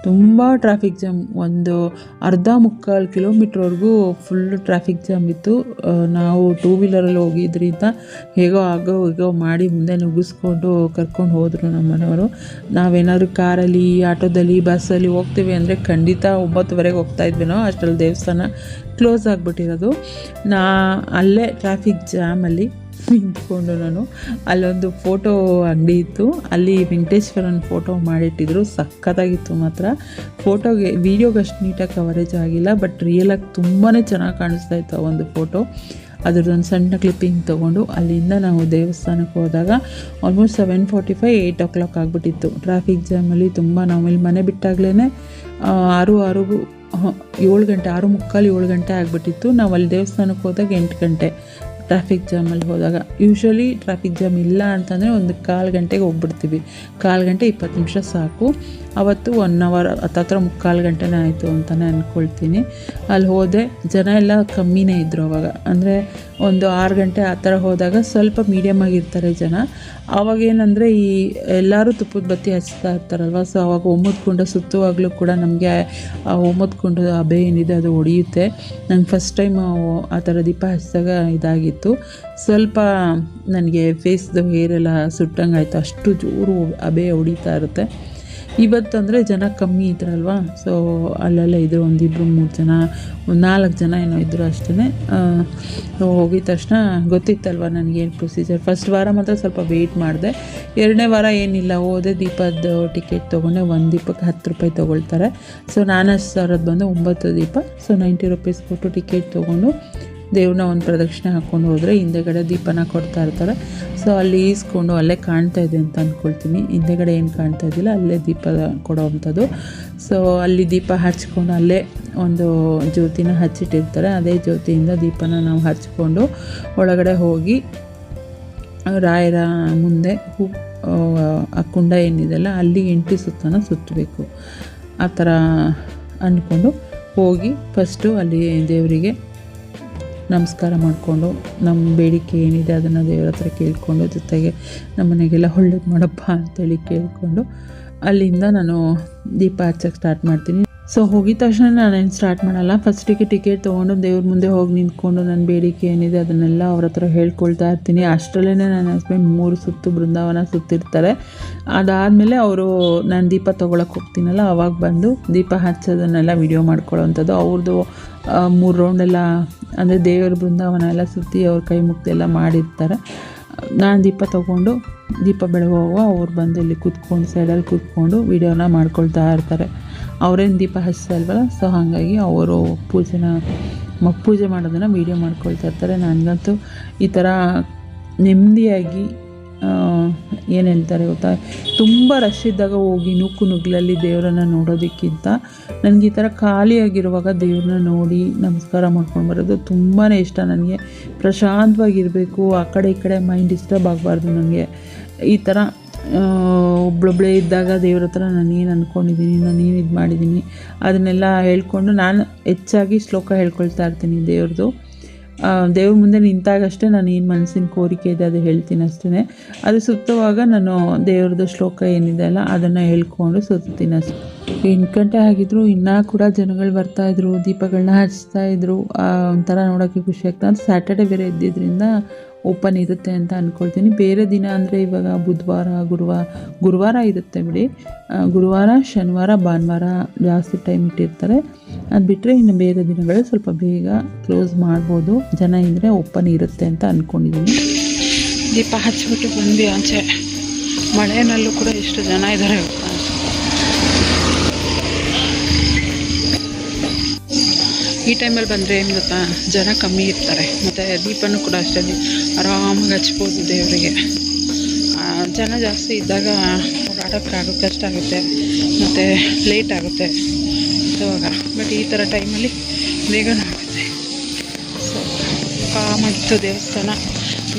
ತುಂಬ ಟ್ರಾಫಿಕ್ ಜಾಮ್. ಒಂದು ಅರ್ಧ ಮುಕ್ಕಾಲು ಕಿಲೋಮೀಟ್ರ್ವರೆಗೂ ಫುಲ್ಲು ಟ್ರಾಫಿಕ್ ಜಾಮ್ ಇತ್ತು. ನಾವು 2 ವೀಲರಲ್ಲಿ ಹೋಗಿದ್ರಿಂದ ಹೇಗೋ ಮಾಡಿ ಮುಂದೆ ನುಗ್ಗಿಸ್ಕೊಂಡು ಕರ್ಕೊಂಡು ಹೋದರು ನಮ್ಮ ಮನೆಯವರು. ನಾವೇನಾದ್ರು ಕಾರಲ್ಲಿ, ಆಟೋದಲ್ಲಿ, ಬಸ್ಸಲ್ಲಿ ಹೋಗ್ತೀವಿ ಅಂದರೆ ಖಂಡಿತ 9:30 ಹೋಗ್ತಾಯಿದ್ವಿನೋ ಅಷ್ಟರಲ್ಲಿ ದೇವಸ್ಥಾನ ಕ್ಲೋಸ್ ಆಗಿಬಿಟ್ಟಿರೋದು. ಅಲ್ಲೇ ಟ್ರಾಫಿಕ್ ಜಾಮಲ್ಲಿ ನಿಂತ್ಕೊಂಡು ನಾನು ಅಲ್ಲೊಂದು ಫೋಟೋ ಅಂಗಡಿ ಇತ್ತು. ಅಲ್ಲಿ ವೆಂಕಟೇಶ್ವರನ ಫೋಟೋ ಮಾಡಿಟ್ಟಿದ್ರು. ಸಖತ್ತಾಗಿತ್ತು ಮಾತ್ರ. ವೀಡಿಯೋಗೆ ಅಷ್ಟು ನೀಟಾಗಿ ಕವರೇಜ್ ಆಗಿಲ್ಲ, ಬಟ್ ರಿಯಲಾಗಿ ತುಂಬಾ ಚೆನ್ನಾಗಿ ಕಾಣಿಸ್ತಾ ಇತ್ತು ಆ ಒಂದು ಫೋಟೋ. ಅದರದೊಂದು ಸಣ್ಣ ಕ್ಲಿಪ್ಪಿಂಗ್ ತೊಗೊಂಡು ಅಲ್ಲಿಂದ ನಾವು ದೇವಸ್ಥಾನಕ್ಕೆ ಹೋದಾಗ ಆಲ್ಮೋಸ್ಟ್ 7:45 8 o'clock ಆಗಿಬಿಟ್ಟಿತ್ತು. ಟ್ರಾಫಿಕ್ ಜಾಮಲ್ಲಿ ತುಂಬ ನಾವಿಲ್ಲಿ ಮನೆ ಬಿಟ್ಟಾಗಲೇ 7 ಗಂಟೆ 6:45 7 ಗಂಟೆ ಆಗಿಬಿಟ್ಟಿತ್ತು. ನಾವು ಅಲ್ಲಿ ದೇವಸ್ಥಾನಕ್ಕೆ ಹೋದಾಗ 8 ಗಂಟೆ ಟ್ರಾಫಿಕ್ ಜಾಮಲ್ಲಿ ಹೋದಾಗ. ಯೂಶ್ವಲಿ ಟ್ರಾಫಿಕ್ ಜಾಮ್ ಇಲ್ಲ ಅಂತಂದರೆ 1/4 ಗಂಟೆಗೆ ಹೋಗ್ಬಿಡ್ತೀವಿ. 1/4 ಗಂಟೆ 20 ನಿಮಿಷ ಸಾಕು. ಅವತ್ತು 1 ಅವರ್ ಹತ್ತತ್ರ 3/4 ಗಂಟೆನೇ ಆಯಿತು ಅಂತಲೇ ಅಂದ್ಕೊಳ್ತೀನಿ. ಅಲ್ಲಿ ಹೋದೆ, ಜನ ಎಲ್ಲ ಕಮ್ಮಿನೇ ಇದ್ದರು ಅವಾಗ. ಅಂದರೆ ಒಂದು 6 ಗಂಟೆ ಆ ಥರ ಹೋದಾಗ ಸ್ವಲ್ಪ ಮೀಡಿಯಮ್ ಆಗಿರ್ತಾರೆ ಜನ. ಆವಾಗೇನಂದರೆ ಈ ಎಲ್ಲರೂ ತುಪ್ಪದ ಬತ್ತಿ ಹಚ್ತಾ ಇರ್ತಾರಲ್ವ. ಸೊ ಆವಾಗ ಒಮ್ಮದ ಕುಂಡ ಸುತ್ತುವಾಗಲೂ ಕೂಡ ನಮಗೆ ಆ ಒಮ್ಮದ ಕುಂಡ ಹಬೆ ಏನಿದೆ ಅದು ಹೊಡೆಯುತ್ತೆ. ನಂಗೆ ಫಸ್ಟ್ ಟೈಮ್ ಆ ಥರ ದೀಪ ಹಚ್ಚಿದಾಗ ಇದಾಗಿತ್ತು. ಸ್ವಲ್ಪ ನನಗೆ ಫೇಸ್ದು ಹೇರೆಲ್ಲ ಸುಟ್ಟಂಗೆ ಆಯಿತು. ಅಷ್ಟು ಜೋರು ಹಬೆ ಹೊಡಿತಾ ಇರುತ್ತೆ. ಇವತ್ತಂದರೆ ಜನ ಕಮ್ಮಿ ಇದ್ರಲ್ವ. ಸೊ ಅಲ್ಲೆಲ್ಲ ಇದ್ದರು, 1 2 3 ಜನ, 4 ಜನ ಏನೋ ಇದ್ದರು ಅಷ್ಟೇ. ಹೋಗಿದ ತಕ್ಷಣ ಗೊತ್ತಿತ್ತಲ್ವ ನನಗೇನು ಪ್ರೊಸೀಜರ್. ಫಸ್ಟ್ ವಾರ ಮಾತ್ರ ಸ್ವಲ್ಪ ವೆಯ್ಟ್ ಮಾಡಿದೆ. 2ನೇ ವಾರ ಏನಿಲ್ಲ, ಹೋದೆ ದೀಪದ ಟಿಕೆಟ್ ತೊಗೊಂಡೆ. 1 ದೀಪಕ್ಕೆ 10 ರೂಪಾಯಿ ತೊಗೊಳ್ತಾರೆ. ಸೊ ನಾನು ಅಷ್ಟು ಸಾವಿರದ್ದು ಬಂದು 9 ದೀಪ. ಸೊ 90 ರೂಪೀಸ್ ಕೊಟ್ಟು ಟಿಕೆಟ್ ತೊಗೊಂಡು ದೇವ್ರನ್ನ ಒಂದು ಪ್ರದಕ್ಷಿಣೆ ಹಾಕ್ಕೊಂಡು ಹೋದರೆ ಹಿಂದೆಗಡೆ ದೀಪನ ಕೊಡ್ತಾ ಇರ್ತಾರೆ. ಸೊ ಅಲ್ಲಿ ಈಸ್ಕೊಂಡು ಅಲ್ಲೇ ಕಾಣ್ತಾ ಇದೆ ಅಂತ ಅಂದ್ಕೊಳ್ತೀನಿ. ಹಿಂದೆಗಡೆ ಏನು ಕಾಣ್ತಾ ಇದ್ದಿಲ್ಲ, ಅಲ್ಲೇ ದೀಪ ಕೊಡೋವಂಥದ್ದು. ಸೊ ಅಲ್ಲಿ ದೀಪ ಹಚ್ಕೊಂಡು ಅಲ್ಲೇ ಒಂದು ಜ್ಯೋತಿನ ಹಚ್ಚಿಟ್ಟಿರ್ತಾರೆ. ಅದೇ ಜ್ಯೋತಿಯಿಂದ ದೀಪನ ನಾವು ಹಚ್ಕೊಂಡು ಒಳಗಡೆ ಹೋಗಿ ರಾಯರ ಮುಂದೆ ಆ ಕುಂಡ ಏನಿದೆಲ್ಲ ಅಲ್ಲಿ 8 ಸುತ್ತನ ಸುತ್ತಬೇಕು. ಆ ಥರ ಅಂದ್ಕೊಂಡು ಹೋಗಿ ಫಸ್ಟು ಅಲ್ಲಿ ದೇವರಿಗೆ ನಮಸ್ಕಾರ ಮಾಡಿಕೊಂಡು ನಮ್ಮ ಬೇಡಿಕೆ ಏನಿದೆ ಅದನ್ನು ದೇವ್ರ ಹತ್ರ ಕೇಳಿಕೊಂಡು, ಜೊತೆಗೆ ನಮ್ಮ ಮನೆಗೆಲ್ಲ ಒಳ್ಳೇದು ಮಾಡಪ್ಪ ಅಂತೇಳಿ ಕೇಳಿಕೊಂಡು ಅಲ್ಲಿಂದ ನಾನು ದೀಪ ಹಚ್ಚಕ್ಕೆ ಸ್ಟಾರ್ಟ್ ಮಾಡ್ತೀನಿ. ಸೊ ಹೋಗಿದ ತಕ್ಷಣ ನಾನೇನು ಸ್ಟಾರ್ಟ್ ಮಾಡಲ್ಲ. ಫಸ್ಟಿಗೆ ಟಿಕೆಟ್ ತೊಗೊಂಡು ದೇವ್ರ ಮುಂದೆ ಹೋಗಿ ನಿಂತ್ಕೊಂಡು ನನ್ನ ಬೇಡಿಕೆ ಏನಿದೆ ಅದನ್ನೆಲ್ಲ ಅವ್ರ ಹತ್ರ ಹೇಳ್ಕೊಳ್ತಾ ಇರ್ತೀನಿ. ಅಷ್ಟರಲ್ಲೇ ನನ್ನ ಹಸ್ಬೆಂಡ್ 3 ಸುತ್ತು ಬೃಂದಾವನ ಸುತ್ತಿರ್ತಾರೆ. ಅದಾದಮೇಲೆ ಅವರು ನಾನು ದೀಪ ತೊಗೊಳಕ್ಕೆ ಹೋಗ್ತೀನಲ್ಲ ಅವಾಗ ಬಂದು ದೀಪ ಹಚ್ಚೋದನ್ನೆಲ್ಲ ವಿಡಿಯೋ ಮಾಡ್ಕೊಳ್ಳೋವಂಥದ್ದು. ಅವ್ರದ್ದು 3 ರೌಂಡೆಲ್ಲ ಅಂದರೆ ದೇವರ ಬೃಂದಾವನ ಎಲ್ಲ ಸುತ್ತಿ ಅವ್ರ ಕೈ ಮುಗ್ದೆಲ್ಲ ಮಾಡಿರ್ತಾರೆ. ನಾನು ದೀಪ ತೊಗೊಂಡು ದೀಪ ಬೆಳಗುವಾಗ ಅವ್ರು ಬಂದು ಇಲ್ಲಿ ಕೂತ್ಕೊಂಡು ಸೈಡಲ್ಲಿ ಕೂತ್ಕೊಂಡು ವಿಡಿಯೋನ ಮಾಡ್ಕೊಳ್ತಾ ಇರ್ತಾರೆ. ಅವರೇನು ದೀಪ ಹಚ್ತಲ್ವಲ್ಲ, ಸೊ ಹಾಗಾಗಿ ಅವರು ಪೂಜೆ ಮಾಡೋದನ್ನು ವೀಡಿಯೋ ಮಾಡ್ಕೊಳ್ತಾ ಇರ್ತಾರೆ. ನನಗಂತೂ ಈ ಥರ ನೆಮ್ಮದಿಯಾಗಿ ಏನು ಹೇಳ್ತಾರೆ ಗೊತ್ತಾ, ತುಂಬ ರಶ್ ಇದ್ದಾಗ ಹೋಗಿ ನುಗ್ಗಲಲ್ಲಿ ದೇವರನ್ನು ನೋಡೋದಕ್ಕಿಂತ ನನಗೆ ಈ ಥರ ಖಾಲಿಯಾಗಿರುವಾಗ ದೇವ್ರನ್ನ ನೋಡಿ ನಮಸ್ಕಾರ ಮಾಡ್ಕೊಂಡು ಬರೋದು ತುಂಬಾ ಇಷ್ಟ. ನನಗೆ ಪ್ರಶಾಂತವಾಗಿರಬೇಕು, ಆ ಕಡೆ ಈ ಕಡೆ ಮೈಂಡ್ ಡಿಸ್ಟರ್ಬ್ ಆಗಬಾರ್ದು. ನನಗೆ ಈ ಥರ ಒಬ್ಬಳೊಬ್ಬಳೇ ಇದ್ದಾಗ ದೇವ್ರ ಹತ್ರ ನಾನೇನು ಅಂದ್ಕೊಂಡಿದ್ದೀನಿ, ನಾನೇನು ಇದು ಮಾಡಿದ್ದೀನಿ ಅದನ್ನೆಲ್ಲ ಹೇಳ್ಕೊಂಡು ನಾನು ಹೆಚ್ಚಾಗಿ ಶ್ಲೋಕ ಹೇಳ್ಕೊಳ್ತಾ ಇರ್ತೀನಿ ದೇವ್ರದ್ದು. ದೇವ್ರ ಮುಂದೆ ನಿಂತಾಗಷ್ಟೇ ನಾನು ಏನು ಮನಸ್ಸಿನ ಕೋರಿಕೆ ಇದೆ ಅದು ಹೇಳ್ತೀನಿ ಅಷ್ಟೇ. ಅದು ಸುತ್ತುವಾಗ ನಾನು ದೇವ್ರದ್ದು ಶ್ಲೋಕ ಏನಿದೆ ಅಲ್ಲ ಅದನ್ನು ಹೇಳ್ಕೊಂಡು ಸುತ್ತೀನಿ ಅಷ್ಟೇ. 8 ಗಂಟೆ ಆಗಿದ್ರು ಇನ್ನೂ ಕೂಡ ಜನಗಳು ಬರ್ತಾಯಿದ್ರು, ದೀಪಗಳನ್ನ ಹಚ್ತಾಯಿದ್ರು. ಒಂಥರ ನೋಡೋಕ್ಕೆ ಖುಷಿ ಆಗ್ತದೆ. ಸ್ಯಾಟರ್ಡೆ ಬೇರೆ ಇದ್ದಿದ್ದರಿಂದ ಓಪನ್ ಇರುತ್ತೆ ಅಂತ ಅಂದ್ಕೊಳ್ತೀನಿ. ಬೇರೆ ದಿನ ಅಂದರೆ ಇವಾಗ ಬುಧವಾರ, ಗುರುವಾರ ಇರುತ್ತೆ ಬಿಡಿ. ಗುರುವಾರ, ಶನಿವಾರ, ಭಾನುವಾರ ಜಾಸ್ತಿ ಟೈಮ್ ಇಟ್ಟಿರ್ತಾರೆ. ಅದು ಬಿಟ್ಟರೆ ಇನ್ನು ಬೇರೆ ದಿನಗಳು ಸ್ವಲ್ಪ ಬೇಗ ಕ್ಲೋಸ್ ಮಾಡ್ಬೋದು. ಜನ ಇದ್ದರೆ ಓಪನ್ ಇರುತ್ತೆ ಅಂತ ಅಂದ್ಕೊಂಡಿದ್ದೀನಿ. ದೀಪ ಹಚ್ಚಿಬಿಟ್ಟು ಬಂದ್ವಿ ಆಚೆ. ಮಳೆನಲ್ಲೂ ಕೂಡ ಎಷ್ಟು ಜನ ಇದ್ದಾರೆ. ಈ ಟೈಮಲ್ಲಿ ಬಂದರೆ ಏನು ಗೊತ್ತಾ, ಜನ ಕಮ್ಮಿ ಇರ್ತಾರೆ. ಮತ್ತು ದೀಪನೂ ಕೂಡ ಅಷ್ಟೇ ಆರಾಮಾಗಿ ಹಚ್ಬೋದು ದೇವರಿಗೆ. ಜನ ಜಾಸ್ತಿ ಇದ್ದಾಗ ಓಡಾಡೋಕ್ಕಾಗೋದು ಕಷ್ಟ ಆಗುತ್ತೆ ಮತ್ತು ಲೇಟ್ ಆಗುತ್ತೆ ಇವಾಗ. ಬಟ್ ಈ ಥರ ಟೈಮಲ್ಲಿ ಬೇಗನೂ ಆಗುತ್ತೆ. ಸೊ ಕಾಮಾಗಿತ್ತು ದೇವಸ್ಥಾನ.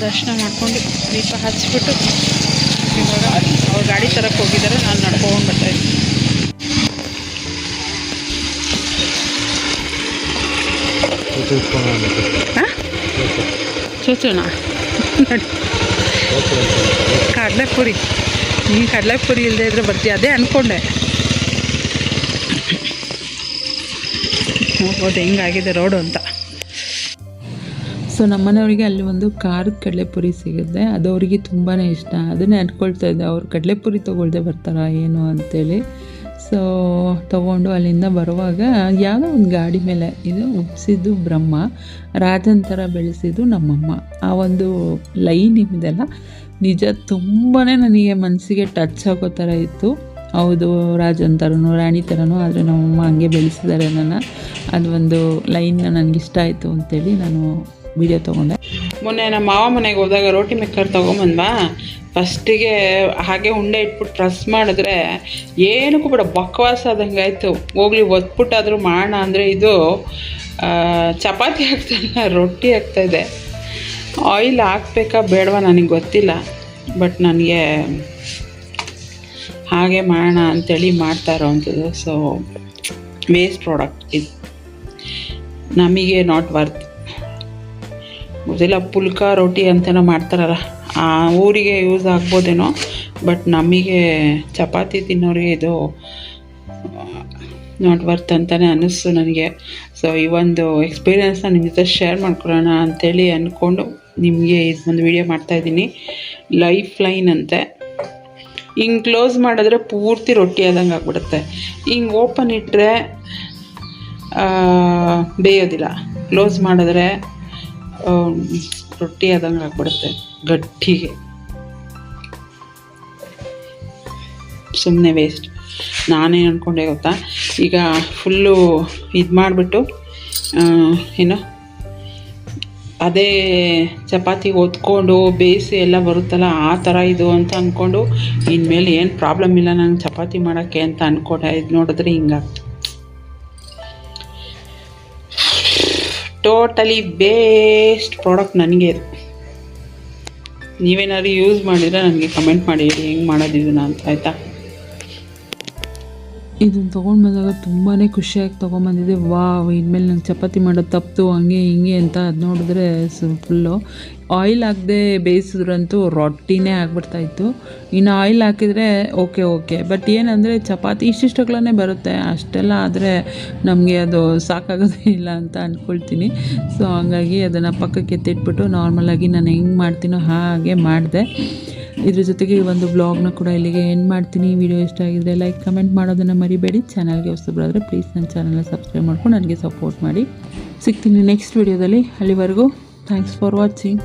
ದರ್ಶನ ಮಾಡಿಕೊಂಡು ದೀಪ ಹಚ್ಬಿಟ್ಟು ಇವಾಗ ಅವ್ರು ಗಾಡಿ ತರಕ್ಕೆ ಹೋಗಿದ್ದಾರೆ, ನಾನು ನಡ್ಕೊಂಡು ಬರ್ತಾಯಿದ್ದೀನಿ. ಸೋಚೋಣ ಕಡಲೆಪುರಿ. ನೀನು ಕಡಲೆಪುರಿ ಇಲ್ಲದೆ ಇದ್ರೆ ಬರ್ತೀಯ, ಅದೇ ಅಂದ್ಕೊಂಡೆ. ನೋಡ್ಬೋದು ಹೆಂಗಾಗಿದೆ ರೋಡು ಅಂತ. ಸೊ ನಮ್ಮನೆಯವರಿಗೆ ಅಲ್ಲಿ ಒಂದು ಖಾರದ ಕಡಲೆಪುರಿ ಸಿಗುತ್ತೆ, ಅದು ಅವರಿಗೆ ತುಂಬಾ ಇಷ್ಟ. ಅದನ್ನೇ ಅಂದ್ಕೊಳ್ತಾ ಇದ್ದೆ, ಅವ್ರು ಕಡಲೆಪುರಿ ತೊಗೊಳ್ದೆ ಬರ್ತಾರಾ ಏನು ಅಂತೇಳಿ. ಸೊ ತೊಗೊಂಡು ಅಲ್ಲಿಂದ ಬರುವಾಗ ಯಾವುದೋ ಒಂದು ಗಾಡಿ ಮೇಲೆ ಇದು ಉಪ್ಸಿದ್ದು ಬ್ರಹ್ಮ, ರಾಜನ್ ಥರ ಬೆಳೆಸಿದ್ದು ನಮ್ಮಮ್ಮ. ಆ ಒಂದು ಲೈನ್ ಏನಿದೆಲ್ಲ ನಿಜ ತುಂಬಾ ನನಗೆ ಮನಸ್ಸಿಗೆ ಟಚ್ ಆಗೋ ಥರ ಇತ್ತು. ಹೌದು, ರಾಜನ್ ಥರನೋ ರಾಣಿ ಥರನೋ, ಆದರೆ ನಮ್ಮಮ್ಮ ಹಂಗೆ ಬೆಳೆಸಿದ್ದಾರೆ ನನ್ನ. ಅದು ಒಂದು ಲೈನ್ನ ನನಗಿಷ್ಟ ಆಯಿತು ಅಂತೇಳಿ ನಾನು ವಿಡಿಯೋ ತೊಗೊಂಡೆ. ಮೊನ್ನೆ ನಮ್ಮ ಮಾವ ಮನೆಗೆ ಹೋದಾಗ ರೋಟಿ ಮೇಕರ್ ತೊಗೊಂಬಂದ್ವಾ. ಫಸ್ಟಿಗೆ ಹಾಗೆ ಉಂಡೆ ಇಟ್ಬಿಟ್ಟು ಪ್ರೆಸ್ ಮಾಡಿದ್ರೆ ಏನಕ್ಕೂ ಬಿಡ ಬಕ್ವಾಸ ಆದಂಗೆ ಆಯಿತು. ಹೋಗ್ಲಿ ಒತ್ಬಿಟ್ಟಾದರೂ ಮಾಡೋಣ ಅಂದರೆ ಇದು ಚಪಾತಿ ಆಗ್ತಾಯಿಲ್ಲ, ರೊಟ್ಟಿ ಆಗ್ತಾಯಿದೆ. ಆಯಿಲ್ ಹಾಕ್ಬೇಕಾ ಬೇಡವಾ ನನಗೆ ಗೊತ್ತಿಲ್ಲ, ಬಟ್ ನನಗೆ ಹಾಗೆ ಮಾಡೋಣ ಅಂಥೇಳಿ ಮಾಡ್ತಾ ಇರೋವಂಥದ್ದು. ಸೊ ವೇಸ್ಟ್ ಪ್ರಾಡಕ್ಟ್ ಇದು, ನಮಗೆ ನಾಟ್ ವರ್ತ್. ಗೊತ್ತಿಲ್ಲ, ಪುಲ್ಕ ರೋಟಿ ಅಂತೇನೋ ಮಾಡ್ತಾರಲ್ಲ, ಆ ಊರಿಗೆ ಯೂಸ್ ಆಗ್ಬೋದೇನೋ, ಬಟ್ ನಮಗೆ ಚಪಾತಿ ತಿನ್ನೋರಿಗೆ ಇದು ನಾಟ್ ವರ್ತ್ ಅಂತಲೇ ಅನ್ನಿಸ್ತು ನನಗೆ. ಸೊ ಈ ಒಂದು ಎಕ್ಸ್ಪೀರಿಯೆನ್ಸ್ನ ನಿಮ್ಮ ಜೊತೆ ಶೇರ್ ಮಾಡ್ಕೊಳ್ಳೋಣ ಅಂಥೇಳಿ ಅಂದ್ಕೊಂಡು ನಿಮಗೆ ಇದೊಂದು ವಿಡಿಯೋ ಮಾಡ್ತಾಯಿದ್ದೀನಿ. ಲೈಫ್ ಲೈನ್ ಅಂತೆ. ಹಿಂಗೆ ಕ್ಲೋಸ್ ಮಾಡಿದ್ರೆ ಪೂರ್ತಿ ರೊಟ್ಟಿ ಆದಂಗೆ ಆಗ್ಬಿಡುತ್ತೆ. ಹಿಂಗೆ ಓಪನ್ ಇಟ್ಟರೆ ಬೇಯೋದಿಲ್ಲ, ಕ್ಲೋಸ್ ಮಾಡಿದ್ರೆ ರೊಟ್ಟಿ ಆದಂಗೆ ಆಗ್ಬಿಡುತ್ತೆ ಗಟ್ಟಿಗೆ. ಸುಮ್ಮನೆ ವೇಸ್ಟ್. ನಾನೇನು ಅಂದ್ಕೊಂಡೆ ಗೊತ್ತಾ, ಈಗ ಫುಲ್ಲು ಇದು ಮಾಡಿಬಿಟ್ಟು ಏನು ಅದೇ ಚಪಾತಿಗೆ ಒತ್ಕೊಂಡು ಬೇಯಿಸಿ ಎಲ್ಲ ಬರುತ್ತಲ್ಲ ಆ ಥರ ಇದು ಅಂತ ಅಂದ್ಕೊಂಡು ಇನ್ಮೇಲೆ ಏನು ಪ್ರಾಬ್ಲಮ್ ಇಲ್ಲ ನಂಗೆ ಚಪಾತಿ ಮಾಡೋಕ್ಕೆ ಅಂತ ಅಂದ್ಕೊಂಡೆ. ಇದು ನೋಡಿದ್ರೆ ಹಿಂಗಾಗ್ತು. ಟೋಟಲಿ ವೇಸ್ಟ್ ಪ್ರಾಡಕ್ಟ್ ನನಗೆ ಇದು. ನೀವೇನಾದ್ರು ಯೂಸ್ ಮಾಡಿದರೆ ನನಗೆ ಕಮೆಂಟ್ ಮಾಡಿ ಹೇಳಿ ಹೆಂಗೆ ಮಾಡೋದಿದನ್ನ ಅಂತ, ಆಯಿತಾ? ಇದನ್ನು ತೊಗೊಂಡು ಬಂದಾಗ ತುಂಬಾ ಖುಷಿಯಾಗಿ ತೊಗೊಂಬಂದಿದ್ದೆ. ಇನ್ಮೇಲೆ ನಂಗೆ ಚಪಾತಿ ಮಾಡೋದು ತಪ್ಪು ಹಂಗೆ ಹಿಂಗೆ ಅಂತ ಅದು ನೋಡಿದ್ರೆ ಫುಲ್ಲು ಆಯಿಲ್ ಹಾಕದೆ ಬೇಯಿಸಿದ್ರಂತೂ ರೊಟ್ಟಿನೇ ಆಗ್ಬಿಡ್ತಾಯಿತ್ತು. ಇನ್ನು ಆಯಿಲ್ ಹಾಕಿದರೆ ಓಕೆ ಬಟ್ ಏನಂದರೆ ಚಪಾತಿ ಇಷ್ಟಿಷ್ಟಗಳೇ ಬರುತ್ತೆ, ಅಷ್ಟೆಲ್ಲ ಆದರೆ ನಮಗೆ ಅದು ಸಾಕಾಗೋದೇ ಇಲ್ಲ ಅಂತ ಅಂದ್ಕೊಳ್ತೀನಿ. ಸೊ ಹಂಗಾಗಿ ಅದನ್ನು ಪಕ್ಕಕ್ಕೆ ಎತ್ತಿಟ್ಬಿಟ್ಟು ನಾರ್ಮಲಾಗಿ ನಾನು ಹೆಂಗೆ ಮಾಡ್ತೀನೋ ಹಾಗೆ ಮಾಡಿದೆ. ಇದ್ರ ಜೊತೆಗೆ ಈ ಒಂದು ಬ್ಲಾಗ್ನ ಕೂಡ ಇಲ್ಲಿಗೆ ಎಂಡ್ ಮಾಡ್ತೀನಿ. ವಿಡಿಯೋ ಇಷ್ಟ ಆಗಿದ್ರೆ ಲೈಕ್ ಕಮೆಂಟ್ ಮಾಡೋದನ್ನು ಮರಿಬೇಡಿ. ಚಾನಲ್ಗೆ ಹೊಸಬರಾದರೆ ಪ್ಲೀಸ್ ನನ್ನ ಚಾನಲ್ನ ಸಬ್ಸ್ಕ್ರೈಬ್ ಮಾಡ್ಕೊಂಡು ನನಗೆ ಸಪೋರ್ಟ್ ಮಾಡಿ. ಸಿಗ್ತೀನಿ ನೆಕ್ಸ್ಟ್ ವಿಡಿಯೋದಲ್ಲಿ. ಅಲ್ಲಿವರೆಗೂ ಥ್ಯಾಂಕ್ಸ್ ಫಾರ್ ವಾಚಿಂಗ್.